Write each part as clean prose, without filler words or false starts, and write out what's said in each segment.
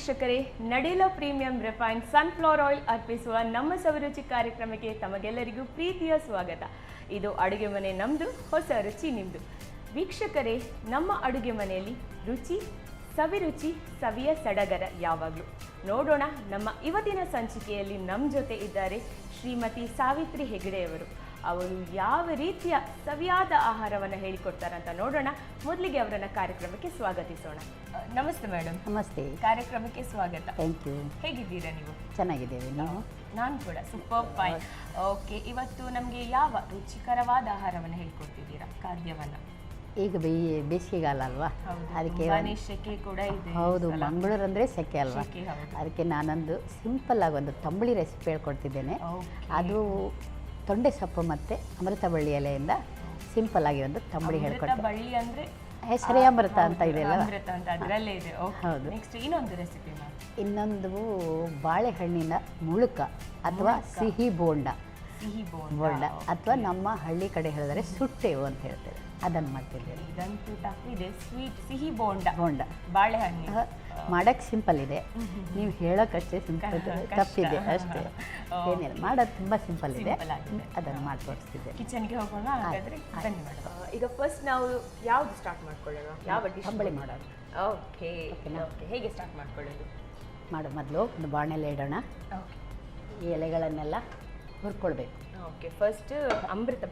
ವೀಕ್ಷಕರೇ, ನಡೆಲೋ premium refined sunflower oil ಅರ್ಪಿಸುವ ನಮ್ಮ ಸವಿರುಚಿ ಕಾರ್ಯಕ್ರಮಕ್ಕೆ ತಮಗೆಲ್ಲರಿಗೂ ಪ್ರೀತಿಯ ಸ್ವಾಗತ. ಇದು ಅಡುಗೆ ಮನೆ ನಮ್ಮದು, ಹೊಸ ರುಚಿ ನಿಮ್ಮದು. ವೀಕ್ಷಕರೇ, ನಮ್ಮ ಅಡುಗೆ ಮನೆಯಲ್ಲಿ ರುಚಿ, ಸವಿರುಚಿ, ಸವಿಯ ಸಡಗರ ಯಾವಾಗಲೂ. ನೋಡೋಣ, ನಮ್ಮ ಇವತ್ತಿನ ಸಂಚಿಕೆಯಲ್ಲಿ ನಮ್ಮ ಜೊತೆ ಇದ್ದಾರೆ ಶ್ರೀಮತಿ ಸಾವಿತ್ರಿ ಹೆಗಡೆಯವರು. ಅವರು ಯಾವ ರೀತಿಯ ಸವಿಯಾದ ಆಹಾರವನ್ನು ಹೇಳಿಕೊಡ್ತಾರಂತ ನೋಡೋಣ. ಮೊದಲಿಗೆ ಅವರನ್ನು ಕಾರ್ಯಕ್ರಮಕ್ಕೆ ಸ್ವಾಗತಿಸೋಣ. ನಮಸ್ತೆ ಮೇಡಮ್. ನಮಸ್ತೆ. ಕಾರ್ಯಕ್ರಮಕ್ಕೆ ಸ್ವಾಗತ. Thank you. ಹೇಗಿದ್ದೀರಾ ನೀವು? ಚೆನ್ನಾಗಿದ್ದೇವೆ. ನೀವು? ನಾನು ಕೂಡ ಸೂಪರ್ ಫೈನ್. ಓಕೆ, ಇವತ್ತು ನಮಗೆ ಯಾವ ರುಚಿಕರವಾದ ಆಹಾರವನ್ನು ಹೇಳ್ಕೊಡ್ತಿದ್ದೀರಾ, ಖಾದ್ಯವನ್ನು? ಈಗ ಬೇಸಿಗೆಗಾಲ ಅಲ್ವಾ, ಅದಕ್ಕೆ ಸೆಕೆ ಕೂಡ ಇದೆ. ಹೌದು, ಮಂಗಳೂರು ಅಂದರೆ ಸೆಕೆ ಅಲ್ವಾ, ಹೌದು. ಅದಕ್ಕೆ ನಾನೊಂದು ಸಿಂಪಲ್ ಆಗಿ ಒಂದು ತಂಬುಳಿ ರೆಸಿಪಿ ಹೇಳ್ಕೊಡ್ತಿದ್ದೇನೆ. ಅದು ತೊಂಡೆ ಸೊಪ್ಪು ಮತ್ತು ಅಮೃತ ಬಳ್ಳಿ ಎಲೆಯಿಂದ ಸಿಂಪಲ್ ಆಗಿ ಒಂದು ತಂಬುಳಿ ಹೇಳ್ಕೊಡ್ತೀನಿ. ಬಳ್ಳಿ ಅಂದರೆ ಹೆಸರೇ ಅಮೃತ ಅಂತ ಇದೆಯಲ್ಲ, ಅಮೃತ ಅಂತ ಅದರಲ್ಲೇ ಇದೆ. ಹೌದು. ನೆಕ್ಸ್ಟ್ ಇನ್ನೊಂದು ರೆಸಿಪಿ ಮಾಡಿ. ಇನ್ನೊಂದು ಬಾಳೆಹಣ್ಣಿನ ಮುಳುಕ ಅಥವಾ ಸಿಹಿ ಬೋಂಡ. ಸಿಹಿ ಬೋಂಡ ಅಥವಾ ನಮ್ಮ ಹಳ್ಳಿ ಕಡೆ ಹೇಳಿದರೆ ಸುಟ್ಟೆವು ಅಂತ ಹೇಳ್ತೇವೆ, ಅದನ್ನು ಮಾಡ್ತಿದ್ದೇವೆ. ಇದಂತೂ ಟಫ್ ಇದೆ. ಸ್ವೀಟ್ ಸಿಹಿ ಬೋಂಡ. ಬಾಳೆಹಣ್ಣು ಮಾಡೋಕ್ಕೆ ಸಿಂಪಲ್ ಇದೆ, ನೀವು ಹೇಳೋಕ್ಕಷ್ಟೇ ಸಿಂಪಲ್, ತಪ್ಪಿದೆ ಅಷ್ಟೇ. ಏನಿಲ್ಲ, ಮಾಡೋದು ತುಂಬ ಸಿಂಪಲ್ ಇದೆ, ಅದನ್ನು ಮಾಡಿ ತೋರಿಸ್ತಿದ್ದೆ. ಕಿಚನ್ಗೆ ಹೋಗೋಣ ಹಾಗಾದರೆ. ಬನ್ನಿ ಮೇಡಮ್. ಈಗ ಫಸ್ಟ್ ನಾವು ಯಾವುದು ಸ್ಟಾರ್ಟ್ ಮಾಡ್ಕೊಳ್ಳೋಣ? ಯಾವ ಡಿಶ್? ತಂಬಳಿ ಮಾಡೋದು. ಓಕೆ, ಹೇಗೆ ಸ್ಟಾರ್ಟ್ ಮಾಡ್ಕೊಳ್ಳೋದು? ಮೊದಲು ಒಂದು ಬಾಣಲೆ ಇಡೋಣ. ಓಕೆ. ಈ ಎಲೆಗಳನ್ನೆಲ್ಲ ಹುರ್ಕೊಳ್ಬೇಕು. ಓಕೆ, ಫಸ್ಟ್ ಅಮೃತ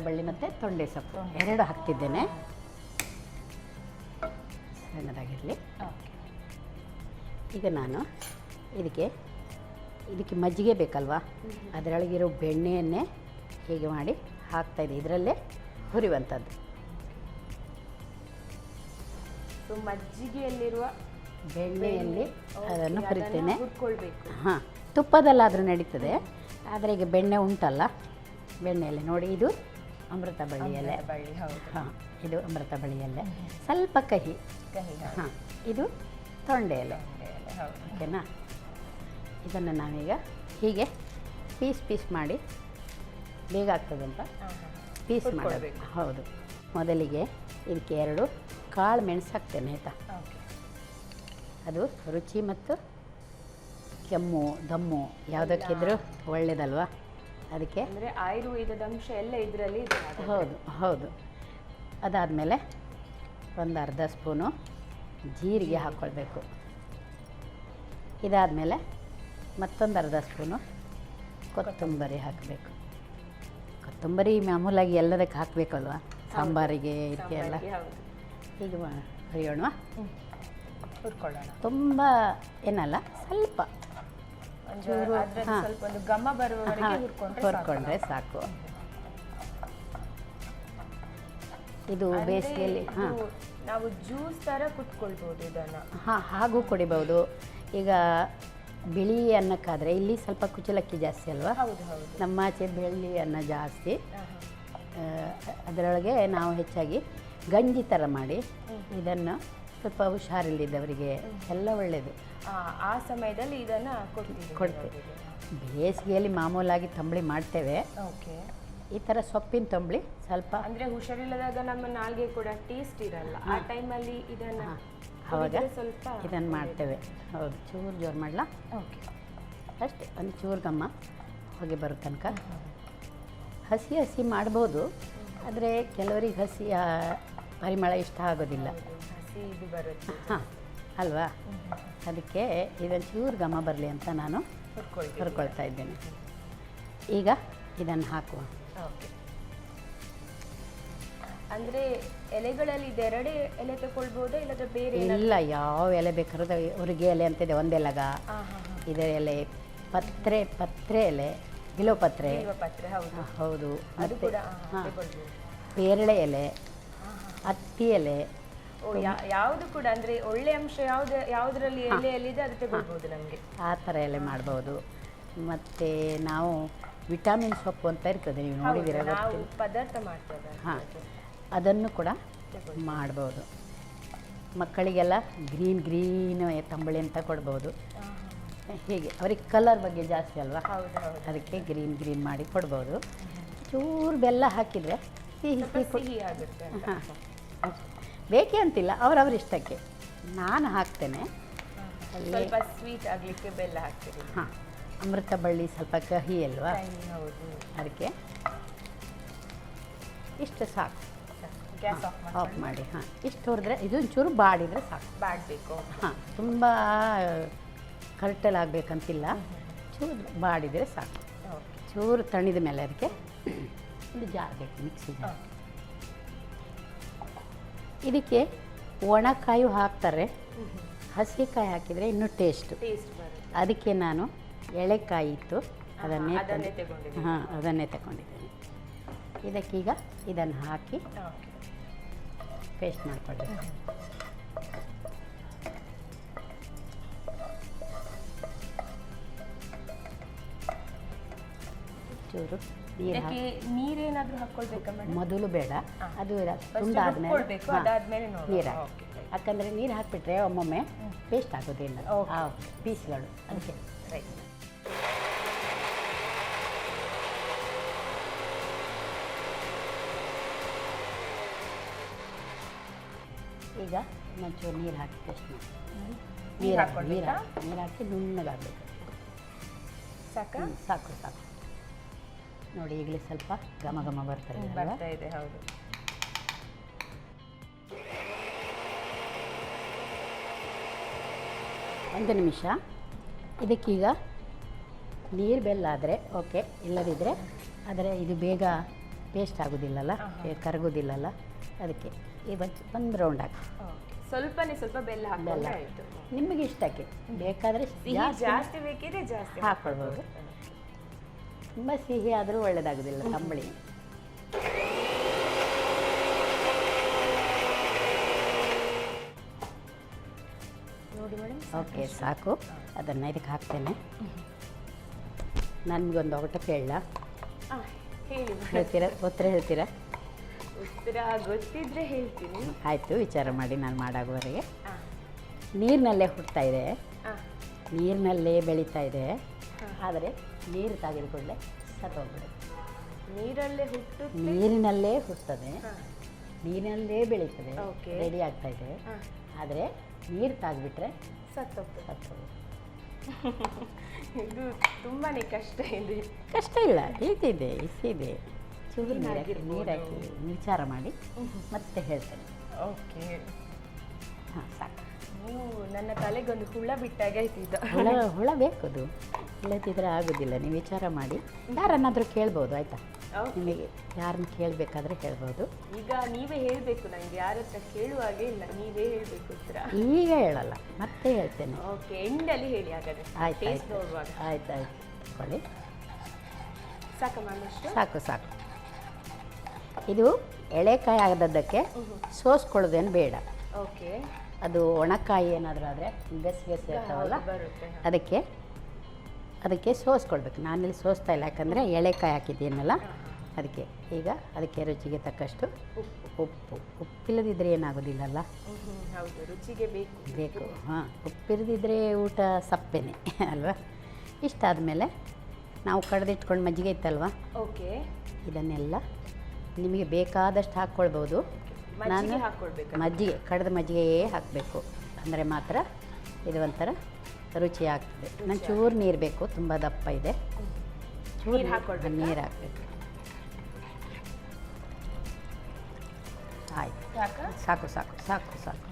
ಬಳ್ಳಿ ಮತ್ತು ತೊಂಡೆ ಸೊಪ್ಪು ಎರಡು ಹಾಕ್ತಿದ್ದೇನೆ, ಸಣ್ಣದಾಗಿರಲಿ. ಓಕೆ. ಈಗ ನಾನು ಇದಕ್ಕೆ ಮಜ್ಜಿಗೆ ಬೇಕಲ್ವಾ, ಅದರೊಳಗಿರೋ ಬೆಣ್ಣೆಯನ್ನೇ ಹೀಗೆ ಮಾಡಿ ಹಾಕ್ತಾಯಿದ್ದೆ, ಇದರಲ್ಲೇ ಹುರಿಯುವಂಥದ್ದು. ಸೊ ಮಜ್ಜಿಗೆಯಲ್ಲಿರುವ ಬೆಣ್ಣೆಯಲ್ಲಿ ಅದನ್ನು ಹುರಿತೇನೆ. ಹುರ್ಕೊಳ್ಬೇಕು. ಹಾಂ, ತುಪ್ಪದಲ್ಲಾದರೂ ನಡೀತದೆ, ಆದರೆ ಈಗ ಬೆಣ್ಣೆ ಉಂಟಲ್ಲ, ಬೆಣ್ಣೆಯಲ್ಲಿ ನೋಡಿ, ಇದು ಅಮೃತ ಬಳ್ಳಿ ಎಲೆ. ಹಾಂ, ಇದು ಅಮೃತ ಬಳ್ಳಿ ಎಲೆ, ಸ್ವಲ್ಪ ಕಹಿ. ಹಾಂ, ಇದು ತೊಂಡೆ ಎಲೆ. ಓಕೆನಾ? ಇದನ್ನು ನಾವೀಗ ಹೀಗೆ ಪೀಸ್ ಮಾಡಿ, ಬೇಗ ಆಗ್ತದಂತ ಪೀಸ್ ಮಾಡಬೇಕು. ಹೌದು. ಮೊದಲಿಗೆ ಇದಕ್ಕೆ 2 ಕಾಳು ಮೆಣಸು ಹಾಕ್ತೇನೆ, ಆಯಿತಾ? ಅದು ರುಚಿ ಮತ್ತು ಕೆಮ್ಮು ದಮ್ಮು ಯಾವುದಕ್ಕಿದ್ರೂ ಒಳ್ಳೆಯದಲ್ವಾ, ಅದಕ್ಕೆ. ಅಂದರೆ ಆಯುರ್ವೇದದ ಅಂಶ ಎಲ್ಲ ಇದರಲ್ಲಿ ಇದೆ. ಹೌದು. ಅದಾದಮೇಲೆ ಒಂದು ಅರ್ಧ ಸ್ಪೂನು ಜೀರಿಗೆ ಹಾಕ್ಕೊಳ್ಬೇಕು. ಇದಾದಮೇಲೆ ಮತ್ತೊಂದು ಅರ್ಧ ಸ್ಪೂನು ಕೊತ್ತಂಬರಿ ಹಾಕಬೇಕು. ಕೊತ್ತಂಬರಿ ಮಾಮೂಲಾಗಿ ಎಲ್ಲದಕ್ಕೆ ಹಾಕಬೇಕಲ್ವ, ಸಾಂಬಾರಿಗೆ ಇದಕ್ಕೆಲ್ಲ. ಹೀಗೆ ಹುರಿಯೋಣ, ಹುರ್ಕೊಳ್ಳೋಣ. ತುಂಬ ಏನಲ್ಲ, ಸ್ವಲ್ಪ ಒಂದು ಘಮ ಬರುವವರೆಗೆ ಹುರ್ಕೊಂಡ್ರೆ ಸಾಕು. ಇದು ಬೇಸಿಗೆಯಲ್ಲಿ ನಾವು ಜ್ಯೂಸ್ ಥರ ಕುಟ್ಕೊಳ್ಬೋದು ಇದನ್ನು. ಹಾಗೂ ಕುಡಿಬೋದು. ಈಗ ಬಿಳಿ ಅನ್ನಕ್ಕಾದರೆ ಇಲ್ಲಿ ಸ್ವಲ್ಪ ಕುಚಲಕ್ಕಿ ಜಾಸ್ತಿ ಅಲ್ವಾ, ನಮ್ಮ ಆಚೆ ಬಿಳಿ ಅನ್ನ ಜಾಸ್ತಿ. ಅದರೊಳಗೆ ನಾವು ಹೆಚ್ಚಾಗಿ ಗಂಜಿ ಥರ ಮಾಡಿ ಇದನ್ನು ಸ್ವಲ್ಪ ಹುಷಾರಿಲ್ಲದವರಿಗೆ ಎಲ್ಲ ಒಳ್ಳೆಯದು. ಆ ಸಮಯದಲ್ಲಿ ಇದನ್ನು ಕೊಡ್ತೇವೆ. ಬೇಸಿಗೆಯಲ್ಲಿ ಮಾಮೂಲಾಗಿ ತಂಬಳಿ ಮಾಡ್ತೇವೆ. ಓಕೆ. ಈ ಥರ ಸೊಪ್ಪಿನ ತಂಬಳಿ ಸ್ವಲ್ಪ, ಅಂದರೆ ಹುಷಾರಿಲ್ಲದಾಗ ನಮ್ಮ ನಾಲ್ಗೆ ಕೂಡ ಟೇಸ್ಟ್ ಇರಲ್ಲ, ಆ ಟೈಮಲ್ಲಿ ಇದನ್ನು ಆವಾಗ ಸ್ವಲ್ಪ ಇದನ್ನು ಮಾಡ್ತೇವೆ. ಹೌದು, ಚೂರು ಜೋರು ಮಾಡಲ. ಓಕೆ, ಅಷ್ಟೇ, ಒಂದು ಚೂರು ಗಮ್ಮ ಹೊಗೆ ಬರೋ ತನಕ. ಹಸಿ ಮಾಡ್ಬೋದು, ಆದರೆ ಕೆಲವರಿಗೆ ಹಸಿಯ ಪರಿಮಳ ಇಷ್ಟ ಆಗೋದಿಲ್ಲ. ಇದು ಬರುತ್ತೆ. ಹಾಂ, ಅಲ್ವಾ? ಅದಕ್ಕೆ ಇದೊಂದು ಚೂರು ಘಮ ಬರಲಿ ಅಂತ ನಾನು ಹುರ್ಕೊಳ್ತಾ ಇದ್ದೇನೆ. ಈಗ ಇದನ್ನು ಹಾಕುವ. ಓಕೆ. ಅಂದರೆ ಎಲೆಗಳಲ್ಲಿ ಇದೆರಡೇ ಎಲೆ ತಗೊಳ್ಬೋದಾ, ಇಲ್ಲದ ಬೇರೆ? ಇಲ್ಲ, ಯಾವ ಎಲೆ ಬೇಕಾದ್ರೂ. ಹುರಿಗೆ ಎಲೆ ಅಂತಿದೆ ಒಂದೆಲಗ, ಇದರ ಎಲೆ, ಪತ್ರೆ ಎಲೆ, ಬಿಲೋಪತ್ರೆ. ಹೌದು. ಮತ್ತು ಪೇರಳೆ ಎಲೆ, ಹತ್ತಿ ಎಲೆ, ಯಾವುದು ಕೂಡ ಅಂದರೆ ಒಳ್ಳೆ ಅಂಶ ಯಾವುದರಲ್ಲಿ ಎಲೆಯಲ್ಲಿದೆ ಅದು ತಗೊಳ್ಬೋದು ನಮಗೆ. ಆ ಥರ ಎಲೆ ಮಾಡ್ಬೋದು. ಮತ್ತು ನಾವು ವಿಟಮಿನ್ ಸೊಪ್ಪು ಅಂತ ಇರ್ತದೆ, ನೀವು ನೋಡಿದ್ದೀರ, ಪದಾರ್ಥ ಮಾಡ್ತೇವೆ. ಹಾಂ, ಅದನ್ನು ಕೂಡ ಮಾಡ್ಬೋದು. ಮಕ್ಕಳಿಗೆಲ್ಲ ಗ್ರೀನ್ ತಂಬಳಿ ಅಂತ ಕೊಡ್ಬೋದು. ಹೀಗೆ ಅವ್ರಿಗೆ ಕಲರ್ ಬಗ್ಗೆ ಜಾಸ್ತಿ ಅಲ್ವಾ, ಅದಕ್ಕೆ ಗ್ರೀನ್ ಮಾಡಿ ಕೊಡ್ಬೋದು. ಚೂರು ಬೆಲ್ಲ ಹಾಕಿದರೆ ಸಿಹಿ ಆಗುತ್ತೆ. ಹಾಂ, ಬೇಕೇ ಅಂತಿಲ್ಲ, ಅವರವ್ರ ಇಷ್ಟಕ್ಕೆ. ನಾನು ಹಾಕ್ತೇನೆ, ಅಲ್ಲಿ ಸ್ವಲ್ಪ ಸ್ವೀಟ್ ಆಗಲಿಕ್ಕೆ ಬೆಲ್ಲ ಹಾಕ್ತೀರಿ. ಹಾಂ, ಅಮೃತ ಬಳ್ಳಿ ಸ್ವಲ್ಪ ಕಹಿ ಅಲ್ವಾ, ಹೌದು. ಅದಕ್ಕೆ ಇಷ್ಟು ಸಾಕು. ಗ್ಯಾಸ್ ಆಫ್ ಮಾಡಿ. ಹಾಂ, ಇಷ್ಟು ಹೊರದ್ರೆ ಇದೊಂಚೂರು ಬಾಡಿದರೆ ಸಾಕು. ಬಾಡಬೇಕು. ಹಾಂ, ತುಂಬ ಕರೆಕ್ಟಲ್ಲಿ ಆಗಬೇಕಂತಿಲ್ಲ, ಚೂರು ಬಾಡಿದರೆ ಸಾಕು. ಚೂರು ತಣಿದ ಮೇಲೆ ಅದಕ್ಕೆ ಒಂದು ಜಾರ್ ಬೇಕು, ಮಿಕ್ಸಿ ಜಾರ್. ಇದಕ್ಕೆ ಒಣಕಾಯಿ ಹಾಕ್ತಾರೆ, ಹಸಿಕಾಯಿ ಹಾಕಿದರೆ ಇನ್ನೂ ಟೇಸ್ಟ್ ಬರುತ್ತೆ. ಅದಕ್ಕೆ ನಾನು ಎಳೆಕಾಯಿ ಇತ್ತು ಅದನ್ನೇ ತಗೊಂಡಿದ್ದೀನಿ. ಹಾಂ, ಅದನ್ನೇ ತಗೊಂಡಿದ್ದೀನಿ. ಇದಕ್ಕೀಗ ಇದನ್ನು ಹಾಕಿ ಪೇಸ್ಟ್ ಮಾಡಿಕೊಳ್ಬೇಕು. ಚೂರು ನೀರು ಹಾಕಿ, ನೀರೇನಾದ್ರೂ ಹಾಕೊಳ್ಬೇಕಾ ಮೇಡಮ್? ಮೊದಲು ಬೇಡ, ಅದು ತುಂಡಾದ್ಮೇಲೆ ಅದಾದ್ಮೇಲೆ ನೀರು ಹಾಕಿ. ಯಾಕಂದರೆ ನೀರು ಹಾಕಿಬಿಟ್ರೆ ಒಮ್ಮೊಮ್ಮೆ ಪೇಸ್ಟ್ ಆಗೋದಿಲ್ಲ ಆ ಪೀಸ್ಗಳು, ಅದಕ್ಕೆ. ರೈಟ್. ಈಗ ಒಂಚೂರು ನೀರು ಹಾಕಿ ಪೇಸ್ಟ್ ಮಾಡಿ. ನೀರು ನೀರು ಹಾಕಿ ನುಣ್ಣಗಾಗಬೇಕು. ಸಾಕಾ? ಸಾಕು ಸಾಕು. ನೋಡಿ ಈಗಲೇ ಸ್ವಲ್ಪ ಘಮ ಘಮ ಬರ್ತಾ ಇದೆ. ಹೌದು. ಒಂದು ನಿಮಿಷ. ಇದಕ್ಕೀಗ ನೀರು ಬೆಲ್ಲ ಆದರೆ ಓಕೆ, ಇಲ್ಲದಿದ್ದರೆ ಆದರೆ ಇದು ಬೇಗ ಪೇಸ್ಟ್ ಆಗೋದಿಲ್ಲಲ್ಲ, ಕರಗೋದಿಲ್ಲಲ್ಲ, ಅದಕ್ಕೆ ಈ ಒಂದು ರೌಂಡ್ ಹಾಕಿ ಸ್ವಲ್ಪ ಬೆಲ್ಲ ಹಾಕಲ್ಲ. ನಿಮಗೆ ಇಷ್ಟಕ್ಕೆ ಬೇಕಾದರೆ ಜಾಸ್ತಿ ಬೇಕಿದ್ರೆ ಜಾಸ್ತಿ ಹಾಕ್ಕೊಳ್ಬೋದು. ತುಂಬ ಸಿಹಿ ಆದರೂ ಒಳ್ಳೆಯದಾಗೋದಿಲ್ಲ ತಂಬಳಿ. ನೋಡಿ ಮೇಡಮ್. ಓಕೆ, ಸಾಕು. ಅದನ್ನು ಇದಕ್ಕೆ ಹಾಕ್ತೇನೆ. ನನಗೊಂದು ಒಗಟ ಕೇಳಲ್ಲ, ಹೇಳಿ. ಹೇಳ್ತೀರಾ? ಉತ್ತರ ಹೇಳ್ತೀರಾ? ಉತ್ತರ ಗೊತ್ತಿದ್ರೆ ಹೇಳ್ತೀನಿ. ಆಯಿತು, ವಿಚಾರ ಮಾಡಿ ನಾನು ಮಾಡಾಗುವವರೆಗೆ. ನೀರಿನಲ್ಲೇ ಹುಡ್ತಾ ಇದೆ, ನೀರಿನಲ್ಲೇ ಬೆಳೀತಾ ಇದೆ, ಆದರೆ ನೀರು ತಾಗಿದ ಕೂಡಲೇ ಸತ್ತೋಗ್ಬಿಡುತ್ತೆ. ನೀರಿನಲ್ಲೇ ಹುಟ್ಟುತ್ತದೆ, ನೀರಿನಲ್ಲೇ ಬೆಳೀತದೆ, ರೆಡಿ ಆಗ್ತಾ ಇದೆ. ಆದರೆ ನೀರು ತಾಗಿಬಿಟ್ರೆ ಸತ್ತೋಗ್ತದೆ. ಇದು ತುಂಬಾನೇ ಕಷ್ಟ ಇದೆ. ಕಷ್ಟ ಇಲ್ಲ, ಈಸಿದೆ, ಈಸಿದೆ. ಚೂರು ನೀರಾಕಿ ವಿಚಾರ ಮಾಡಿ ಮತ್ತೆ ಹೇಳ್ತೇನೆ. ಓಕೆ. ಹಾಂ, ಸಾಕು. ನೀವು ನನ್ನ ತಲೆಗೊಂದು ಹುಳ ಬಿಟ್ಟಾಗ ಆಯ್ತಿದ್ದ. ಹುಳ ಬೇಕದು, ಇಲ್ಲದಿದ್ದರೆ ಆಗೋದಿಲ್ಲ. ನೀವು ವಿಚಾರ ಮಾಡಿ ಯಾರನ್ನಾದರೂ ಕೇಳ್ಬೋದು, ಆಯಿತಾ? ನಿಮಗೆ ಯಾರನ್ನ ಕೇಳಬೇಕಾದ್ರೆ ಹೇಳ್ಬೋದು. ಈಗ ನೀವೇ ಹೇಳಬೇಕು, ನನಗೆ ಯಾರ ಹತ್ರ ಕೇಳುವಾಗೆ ಇಲ್ಲ, ನೀವೇ ಹೇಳಬೇಕು ಉತ್ತರ. ಈಗ ಹೇಳಲ್ಲ, ಮತ್ತೆ ಹೇಳ್ತೇನೆ. ಓಕೆ, ಎಂಡಲ್ಲಿ ಹೇಳಿ ಹಾಗಾದ್ರೆ. ಆಯ್ತು ಟೇಸ್ಟ್ ನೋಡುವಾಗ. ಆಯ್ತು ತಗೊಳ್ಳಿ. ಸಾಕು ಮ್ಯಾಮ್? ಅಷ್ಟು ಸಾಕು ಸಾಕು. ಇದು ಎಳೆಕಾಯಿ ಆಗದದ್ದಕ್ಕೆ ಸೋಸ್ಕೊಳ್ಳೋದೇನು ಬೇಡ. ಓಕೆ. ಅದು ಒಣಕಾಯಿ ಏನಾದರೂ ಆದರೆ ಗಸಿ ಇರ್ತಾವಲ್ಲ, ಅದಕ್ಕೆ ಸೋಸ್ಕೊಳ್ಬೇಕು. ನಾನಿಲ್ಲಿ ಸೋಸ್ತಾ ಇಲ್ಲ, ಯಾಕಂದರೆ ಎಳೆಕಾಯಿ ಹಾಕಿದ್ದೀನಲ್ಲ ಅದಕ್ಕೆ. ಈಗ ಅದಕ್ಕೆ ರುಚಿಗೆ ತಕ್ಕಷ್ಟು ಉಪ್ಪಿಲ್ಲದಿದ್ದರೆ ಏನಾಗೋದಿಲ್ಲಲ್ಲ. ಹೌದು, ರುಚಿಗೆ ಬೇಕು. ಹಾಂ, ಉಪ್ಪಿರದಿದ್ದರೆ ಊಟ ಸಪ್ಪೆನೆ ಅಲ್ವಾ. ಇಷ್ಟಾದಮೇಲೆ ನಾವು ಕಡ್ದಿಟ್ಕೊಂಡು ಮಜ್ಜಿಗೆ ಇತ್ತಲ್ವ, ಓಕೆ, ಇದನ್ನೆಲ್ಲ ನಿಮಗೆ ಬೇಕಾದಷ್ಟು ಹಾಕ್ಕೊಳ್ಬೋದು. ನಾನು ಮಜ್ಜಿಗೆ, ಕಡ್ದ ಮಜ್ಜಿಗೆಯೇ ಹಾಕಬೇಕು, ಅಂದರೆ ಮಾತ್ರ ಇದು ಒಂಥರ ರುಚಿ ಆಗ್ತದೆ. ನಾನು ಚೂರು ನೀರು ಬೇಕು, ತುಂಬ ದಪ್ಪ ಇದೆ. ಚೂರು ನೀರು ಹಾಕಬೇಕು. ಆಯಿತು, ಸಾಕು ಸಾಕು ಸಾಕು ಸಾಕು.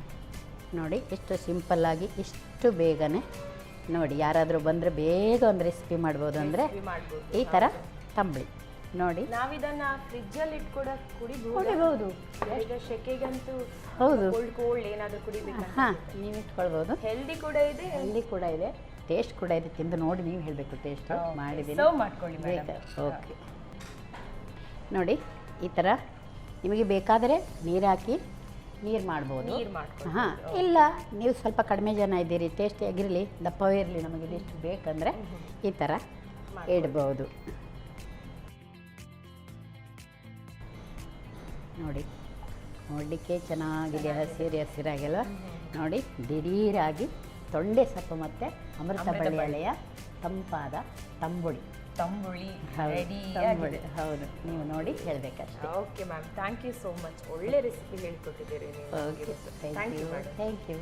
ನೋಡಿ ಎಷ್ಟು ಸಿಂಪಲ್ಲಾಗಿ, ಇಷ್ಟು ಬೇಗನೆ. ನೋಡಿ, ಯಾರಾದರೂ ಬಂದರೆ ಬೇಗ ಒಂದು ರೆಸಿಪಿ ಮಾಡ್ಬೋದು. ಅಂದರೆ ಈ ಥರ ತಂಬಳಿ ನೋಡಿ. ನಾವಿದನ್ನು ಫ್ರಿಜ್ಜಲ್ಲಿ ಇಟ್ಕೊಂಡು ಕುಡಿಬಹುದು. ಈಗ ಸೆಕೆಗಂತೂ ಹೌದು, ಕೋಲ್ಡ್ ಏನಾದರೂ ಕುಡಿಬೇಕು. ಹಾಂ, ನೀವು ಇಟ್ಕೊಳ್ಬೋದು. ಹೆಲ್ದಿ ಕೂಡ ಇದೆ, ಟೇಸ್ಟ್ ಕೂಡ ಇದೆ. ತಿಂದು ನೋಡಿ ನೀವು ಹೇಳಬೇಕು ಟೇಸ್ಟ್ ಮಾಡಿದ್ದೀನಿ. ಸರ್ವ್ ಮಾಡ್ಕೊಳ್ಳಿ ಬೇಕಾ? ಓಕೆ. ನೋಡಿ, ಈ ಥರ ನಿಮಗೆ ಬೇಕಾದರೆ ನೀರು ಹಾಕಿ ನೀರು ಮಾಡ್ಬೋದು. ಹಾಂ, ಇಲ್ಲ ನೀವು ಸ್ವಲ್ಪ ಕಡಿಮೆ ಜನ ಇದ್ದೀರಿ, ಟೇಸ್ಟಿಯಾಗಿರಲಿ, ದಪ್ಪವೇ ಇರಲಿ, ನಮಗೆ ಇದಿಷ್ಟು ಬೇಕಂದರೆ ಈ ಥರ ಇಡ್ಬೋದು. ನೋಡಿ, ನೋಡಲಿಕ್ಕೆ ಚೆನ್ನಾಗಿದೆ, ಹಸಿರಾಗೆಲ್ಲ. ನೋಡಿ, ದಿಢೀರಾಗಿ ತೊಂಡೆ ಸೊಪ್ಪು ಮತ್ತು ಅಮೃತ ಬಳ್ಳಿ ಎಲೆಯ ತಂಪಾದ ತಂಬುಳಿ. ಹೌದು, ನೀವು ನೋಡಿ ಹೇಳಬೇಕಷ್ಟೇ. Okay ma'am, thank you so much. ಒಳ್ಳೆ ರೆಸಿಪಿ ಹೇಳ್ಕೊಟ್ಟಿದ್ದೀರಿ ನೀವು. Thank you.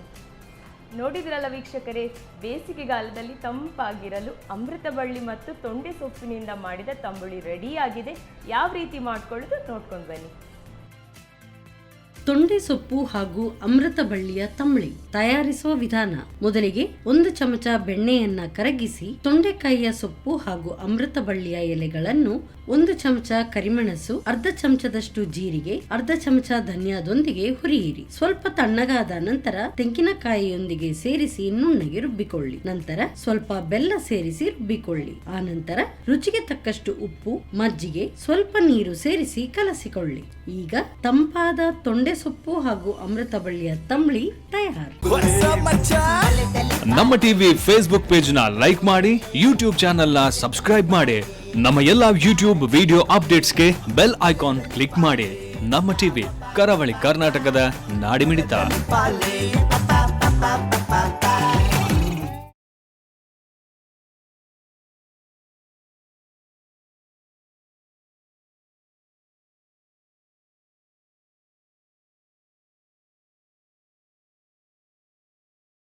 ನೋಡಿದ್ರಲ್ಲ ವೀಕ್ಷಕರೇ, ಬೇಸಿಗೆಗಾಲದಲ್ಲಿ ತಂಪಾಗಿರಲು ಅಮೃತ ಬಳ್ಳಿ ಮತ್ತು ತೊಂಡೆ ಸೊಪ್ಪಿನಿಂದ ಮಾಡಿದ ತಂಬುಳಿ ರೆಡಿಯಾಗಿದೆ. ಯಾವ ರೀತಿ ಮಾಡ್ಕೊಳ್ಳೋದು ನೋಡ್ಕೊಂಡು ಬನ್ನಿ. ತೊಂಡೆ ಸೊಪ್ಪು ಹಾಗೂ ಅಮೃತ ಬಳ್ಳಿಯ ತಂಬುಳಿ ತಯಾರಿಸುವ ವಿಧಾನ. ಮೊದಲಿಗೆ 1 ಚಮಚ ಬೆಣ್ಣೆಯನ್ನ ಕರಗಿಸಿ ತೊಂಡೆಕಾಯಿಯ ಸೊಪ್ಪು ಹಾಗೂ ಅಮೃತ ಬಳ್ಳಿಯ ಎಲೆಗಳನ್ನು, 1 ಚಮಚ ಕರಿಮೆಣಸು, ಅರ್ಧ ಚಮಚದಷ್ಟು ಜೀರಿಗೆ, ಅರ್ಧ ಚಮಚ ಧನಿಯಾದೊಂದಿಗೆ ಹುರಿಯಿರಿ. ಸ್ವಲ್ಪ ತಣ್ಣಗಾದ ನಂತರ ತೆಂಗಿನಕಾಯಿಯೊಂದಿಗೆ ಸೇರಿಸಿ ನುಣ್ಣಗೆ ರುಬ್ಬಿಕೊಳ್ಳಿ. ನಂತರ ಸ್ವಲ್ಪ ಬೆಲ್ಲ ಸೇರಿಸಿ ರುಬ್ಬಿಕೊಳ್ಳಿ. ಆ ನಂತರ ರುಚಿಗೆ ತಕ್ಕಷ್ಟು ಉಪ್ಪು, ಮಜ್ಜಿಗೆ, ಸ್ವಲ್ಪ ನೀರು ಸೇರಿಸಿ ಕಲಸಿಕೊಳ್ಳಿ. ಈಗ ತಂಪಾದ ತೊಂಡೆ ಸೊಪ್ಪು ಹಾಗೂ ಅಮೃತ ಬಳ್ಳಿಯ ತಂಬುಳಿ ತಯಾರು. ನಮ್ಮ ಟಿವಿ ಫೇಸ್ಬುಕ್ ಪೇಜ್ ನ ಲೈಕ್ ಮಾಡಿ, ಯೂಟ್ಯೂಬ್ ಚಾನೆಲ್ ನ ಸಬ್ಸ್ಕ್ರೈಬ್ ಮಾಡಿ. ನಮ್ಮ ಎಲ್ಲಾ ಯೂಟ್ಯೂಬ್ ವಿಡಿಯೋ ಅಪ್ಡೇಟ್ಸ್ಗೆ ಬೆಲ್ ಐಕಾನ್ ಕ್ಲಿಕ್ ಮಾಡಿ. ನಮ್ಮ ಟಿವಿ, ಕರಾವಳಿ ಕರ್ನಾಟಕದ ನಾಡಿಮಿಡಿತ.